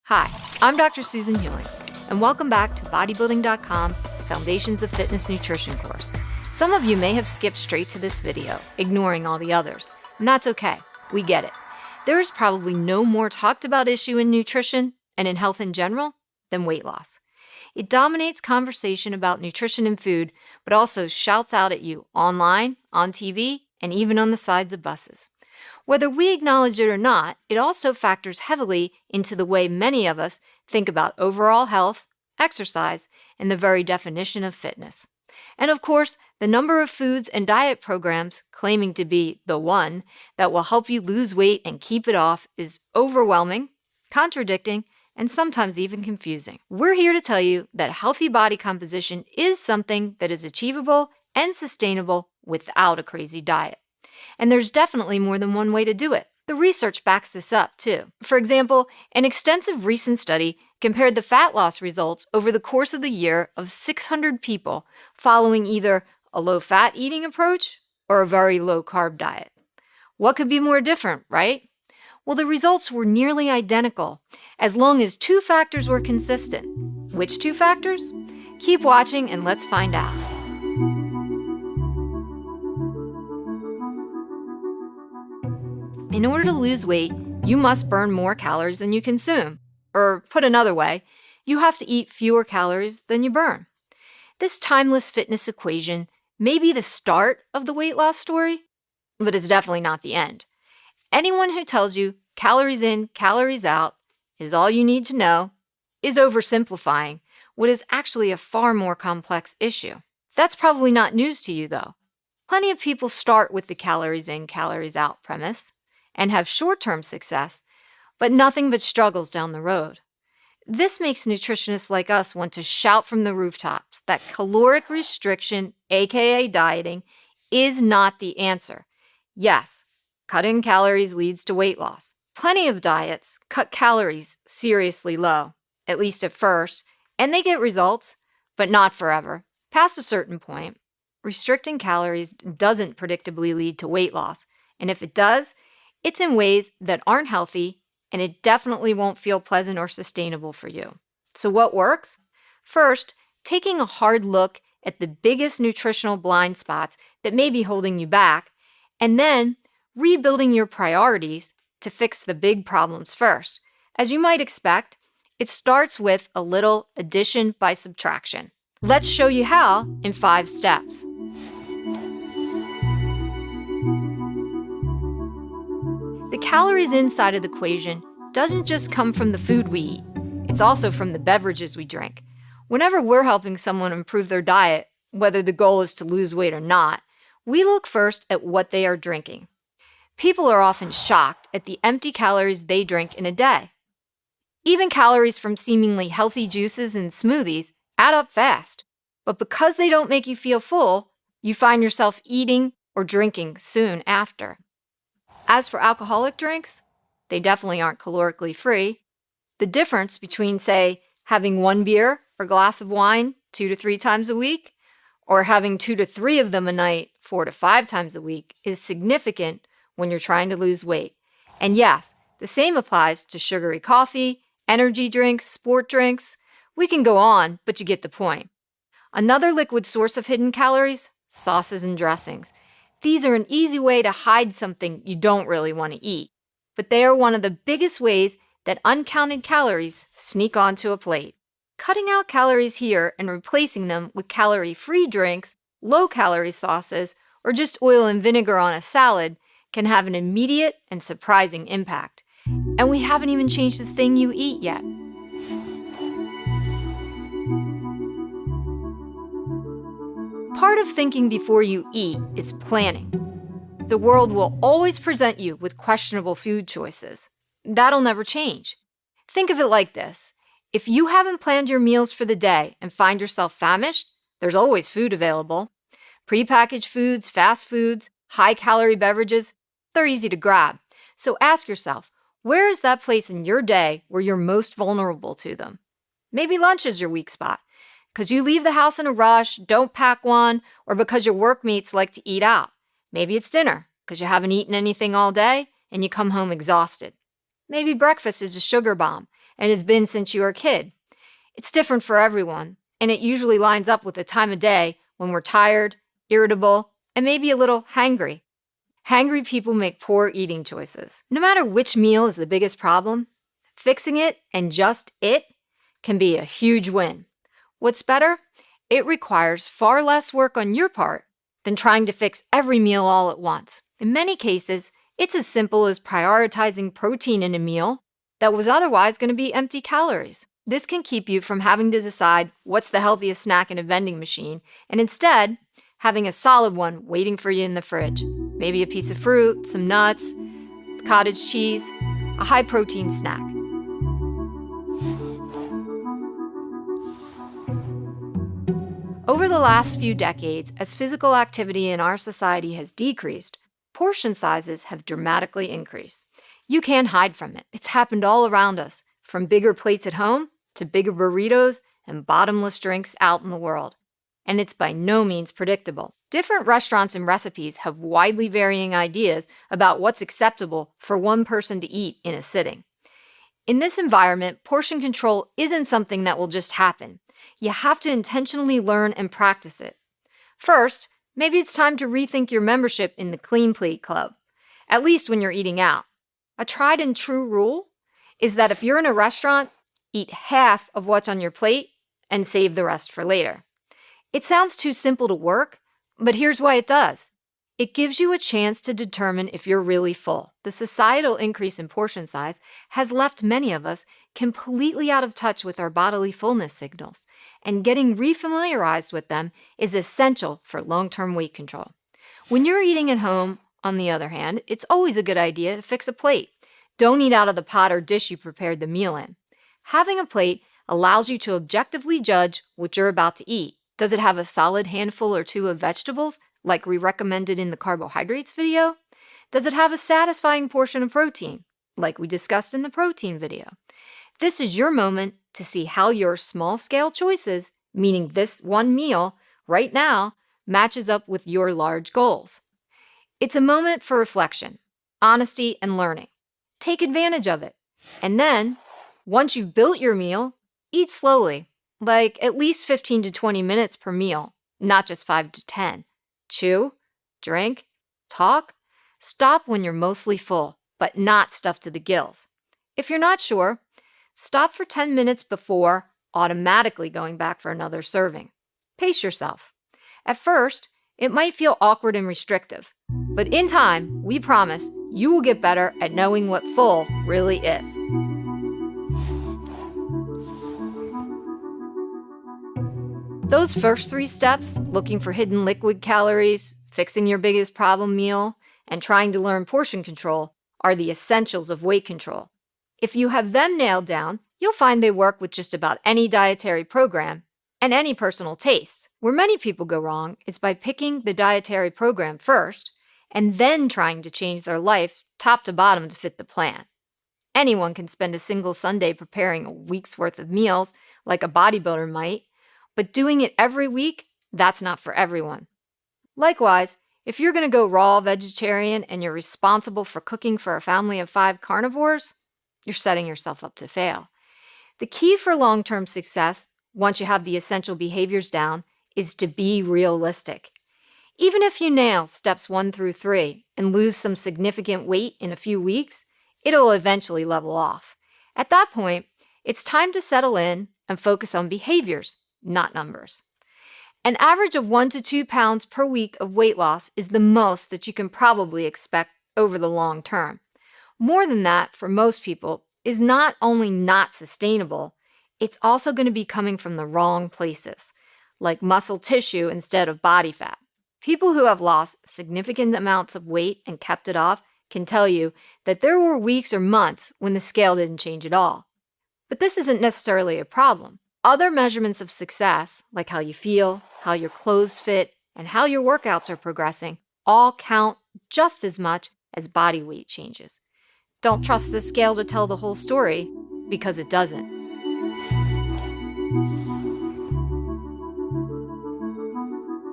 Hi, I'm Dr. Susan Hewlings, and welcome back to Bodybuilding.com's Foundations of Fitness Nutrition course. Some of you may have skipped straight to this video, ignoring all the others, and that's okay. We get it. There is probably no more talked about issue in nutrition and in health in general than weight loss. It dominates conversation about nutrition and food, but also shouts out at you online, on TV, and even on the sides of buses. Whether we acknowledge it or not, it also factors heavily into the way many of us think about overall health, exercise, and the very definition of fitness. And of course, the number of foods and diet programs claiming to be the one that will help you lose weight and keep it off is overwhelming, contradicting, and sometimes even confusing. We're here to tell you that healthy body composition is something that is achievable and sustainable without a crazy diet. And there's definitely more than one way to do it. The research backs this up, too. For example, an extensive recent study compared the fat loss results over the course of the year of 600 people following either a low-fat eating approach or a very low-carb diet. What could be more different, right? Well, the results were nearly identical, as long as two factors were consistent. Which two factors? Keep watching and let's find out. In order to lose weight, you must burn more calories than you consume. Or put another way, you have to eat fewer calories than you burn. This timeless fitness equation may be the start of the weight loss story, but it's definitely not the end. Anyone who tells you calories in, calories out is all you need to know is oversimplifying what is actually a far more complex issue. That's probably not news to you, though. Plenty of people start with the calories in, calories out premise and have short-term success, but nothing but struggles down the road. This makes nutritionists like us want to shout from the rooftops that caloric restriction, aka dieting, is not the answer. Yes, cutting calories leads to weight loss. Plenty of diets cut calories seriously low, at least at first, and they get results, but not forever. Past a certain point, restricting calories doesn't predictably lead to weight loss, and if it does, it's in ways that aren't healthy, and it definitely won't feel pleasant or sustainable for you. So what works? First, taking a hard look at the biggest nutritional blind spots that may be holding you back, and then rebuilding your priorities to fix the big problems first. As you might expect, it starts with a little addition by subtraction. Let's show you how in 5 steps. The calories inside of the equation doesn't just come from the food we eat. It's also from the beverages we drink. Whenever we're helping someone improve their diet, whether the goal is to lose weight or not, we look first at what they are drinking. People are often shocked at the empty calories they drink in a day. Even calories from seemingly healthy juices and smoothies add up fast. But because they don't make you feel full, you find yourself eating or drinking soon after. As for alcoholic drinks, they definitely aren't calorically free. The difference between, say, having 1 beer or glass of wine 2 to 3 times a week, or having 2 to 3 of them a night 4 to 5 times a week is significant when you're trying to lose weight. And yes, the same applies to sugary coffee, energy drinks, sport drinks. We can go on, but you get the point. Another liquid source of hidden calories, sauces and dressings. These are an easy way to hide something you don't really want to eat, but they are one of the biggest ways that uncounted calories sneak onto a plate. Cutting out calories here and replacing them with calorie-free drinks, low-calorie sauces, or just oil and vinegar on a salad can have an immediate and surprising impact. And we haven't even changed the thing you eat yet. Part of thinking before you eat is planning. The world will always present you with questionable food choices. That'll never change. Think of it like this. If you haven't planned your meals for the day and find yourself famished, there's always food available. Prepackaged foods, fast foods, high-calorie beverages, they're easy to grab. So ask yourself, where is that place in your day where you're most vulnerable to them? Maybe lunch is your weak spot, because you leave the house in a rush, don't pack one, or because your workmates like to eat out. Maybe it's dinner, because you haven't eaten anything all day and you come home exhausted. Maybe breakfast is a sugar bomb, and has been since you were a kid. It's different for everyone, and it usually lines up with the time of day when we're tired, irritable, and maybe a little hangry. Hangry people make poor eating choices. No matter which meal is the biggest problem, fixing it and just it can be a huge win. What's better? It requires far less work on your part than trying to fix every meal all at once. In many cases, it's as simple as prioritizing protein in a meal that was otherwise going to be empty calories. This can keep you from having to decide what's the healthiest snack in a vending machine, and instead, having a solid one waiting for you in the fridge. Maybe a piece of fruit, some nuts, cottage cheese, a high-protein snack. Over the last few decades, as physical activity in our society has decreased, portion sizes have dramatically increased. You can't hide from it. It's happened all around us, from bigger plates at home to bigger burritos and bottomless drinks out in the world. And it's by no means predictable. Different restaurants and recipes have widely varying ideas about what's acceptable for one person to eat in a sitting. In this environment, portion control isn't something that will just happen. You have to intentionally learn and practice it. First, maybe it's time to rethink your membership in the Clean Plate Club, at least when you're eating out. A tried and true rule is that if you're in a restaurant, eat half of what's on your plate and save the rest for later. It sounds too simple to work, but here's why it does. It gives you a chance to determine if you're really full. The societal increase in portion size has left many of us completely out of touch with our bodily fullness signals, and getting refamiliarized with them is essential for long-term weight control. When you're eating at home, on the other hand, it's always a good idea to fix a plate. Don't eat out of the pot or dish you prepared the meal in. Having a plate allows you to objectively judge what you're about to eat. Does it have a solid handful or two of vegetables, like we recommended in the carbohydrates video? Does it have a satisfying portion of protein, like we discussed in the protein video? This is your moment to see how your small-scale choices, meaning this one meal right now, matches up with your large goals. It's a moment for reflection, honesty, and learning. Take advantage of it. And then, once you've built your meal, eat slowly, like at least 15 to 20 minutes per meal, not just 5 to 10. Chew, drink, talk. Stop when you're mostly full, but not stuffed to the gills. If you're not sure, stop for 10 minutes before automatically going back for another serving. Pace yourself. At first, it might feel awkward and restrictive, but in time, we promise you will get better at knowing what full really is. Those first 3 steps, looking for hidden liquid calories, fixing your biggest problem meal, and trying to learn portion control, are the essentials of weight control. If you have them nailed down, you'll find they work with just about any dietary program and any personal taste. Where many people go wrong is by picking the dietary program first and then trying to change their life top to bottom to fit the plan. Anyone can spend a single Sunday preparing a week's worth of meals like a bodybuilder might, but doing it every week, that's not for everyone. Likewise, if you're going to go raw vegetarian and you're responsible for cooking for a family of 5 carnivores, you're setting yourself up to fail. The key for long-term success, once you have the essential behaviors down, is to be realistic. Even if you nail steps 1 through 3 and lose some significant weight in a few weeks, it'll eventually level off. At that point, it's time to settle in and focus on behaviors, not numbers. An average of 1 to 2 pounds per week of weight loss is the most that you can probably expect over the long term. More than that, for most people, is not only not sustainable, it's also going to be coming from the wrong places, like muscle tissue instead of body fat. People who have lost significant amounts of weight and kept it off can tell you that there were weeks or months when the scale didn't change at all. But this isn't necessarily a problem. Other measurements of success, like how you feel, how your clothes fit, and how your workouts are progressing, all count just as much as body weight changes. Don't trust the scale to tell the whole story, because it doesn't.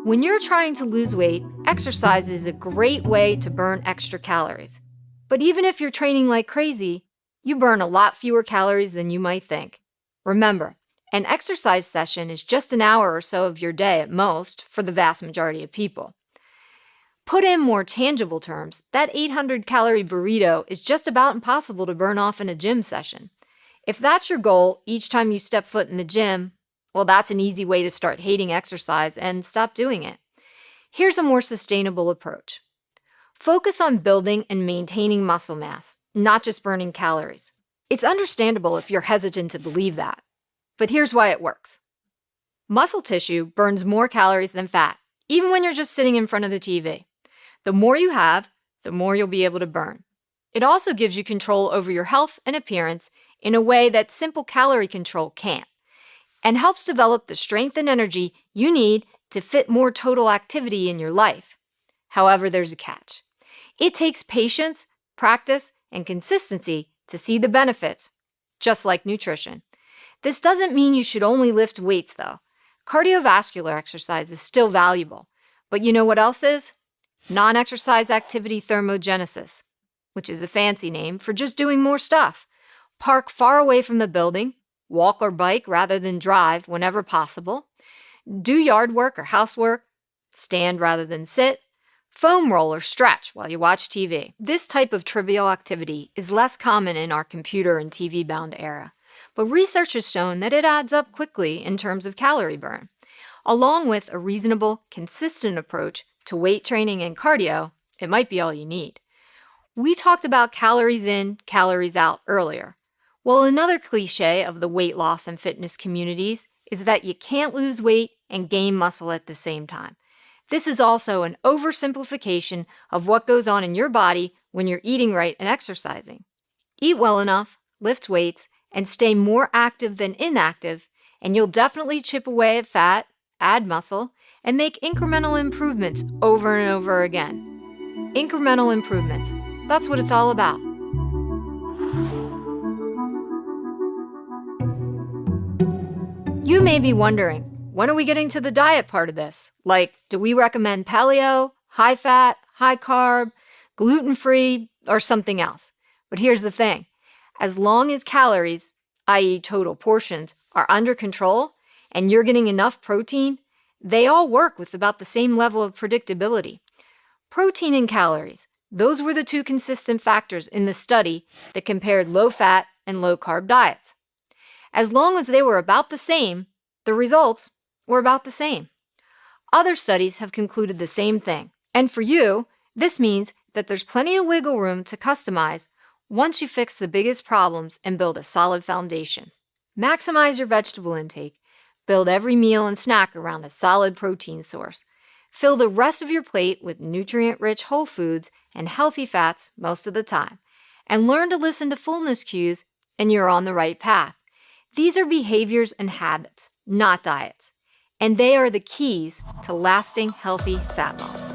When you're trying to lose weight, exercise is a great way to burn extra calories. But even if you're training like crazy, you burn a lot fewer calories than you might think. Remember, an exercise session is just an hour or so of your day at most for the vast majority of people. Put in more tangible terms, that 800-calorie burrito is just about impossible to burn off in a gym session. If that's your goal each time you step foot in the gym, well, that's an easy way to start hating exercise and stop doing it. Here's a more sustainable approach. Focus on building and maintaining muscle mass, not just burning calories. It's understandable if you're hesitant to believe that, but here's why it works. Muscle tissue burns more calories than fat, even when you're just sitting in front of the TV. The more you have, the more you'll be able to burn. It also gives you control over your health and appearance in a way that simple calorie control can't, and helps develop the strength and energy you need to fit more total activity in your life. However, there's a catch. It takes patience, practice, and consistency to see the benefits, just like nutrition. This doesn't mean you should only lift weights, though. Cardiovascular exercise is still valuable, but you know what else is? Non-exercise activity thermogenesis, which is a fancy name for just doing more stuff. Park far away from the building, walk or bike rather than drive whenever possible, do yard work or housework, stand rather than sit, foam roll or stretch while you watch TV. This type of trivial activity is less common in our computer and TV-bound era, but research has shown that it adds up quickly in terms of calorie burn. Along with a reasonable, consistent approach to weight training and cardio, it might be all you need. We talked about calories in, calories out earlier. Well, another cliche of the weight loss and fitness communities is that you can't lose weight and gain muscle at the same time. This is also an oversimplification of what goes on in your body when you're eating right and exercising. Eat well enough, lift weights, and stay more active than inactive, and you'll definitely chip away at fat, add muscle, and make incremental improvements over and over again. Incremental improvements. That's what it's all about. You may be wondering, when are we getting to the diet part of this? Like, do we recommend paleo, high fat, high carb, gluten-free, or something else? But here's the thing. As long as calories, i.e. total portions, are under control and you're getting enough protein, they all work with about the same level of predictability. Protein and calories, those were the two consistent factors in the study that compared low-fat and low-carb diets. As long as they were about the same, the results were about the same. Other studies have concluded the same thing. And for you, this means that there's plenty of wiggle room to customize once you fix the biggest problems and build a solid foundation. Maximize your vegetable intake. Build every meal and snack around a solid protein source. Fill the rest of your plate with nutrient-rich whole foods and healthy fats most of the time. And learn to listen to fullness cues, and you're on the right path. These are behaviors and habits, not diets. And they are the keys to lasting healthy fat loss.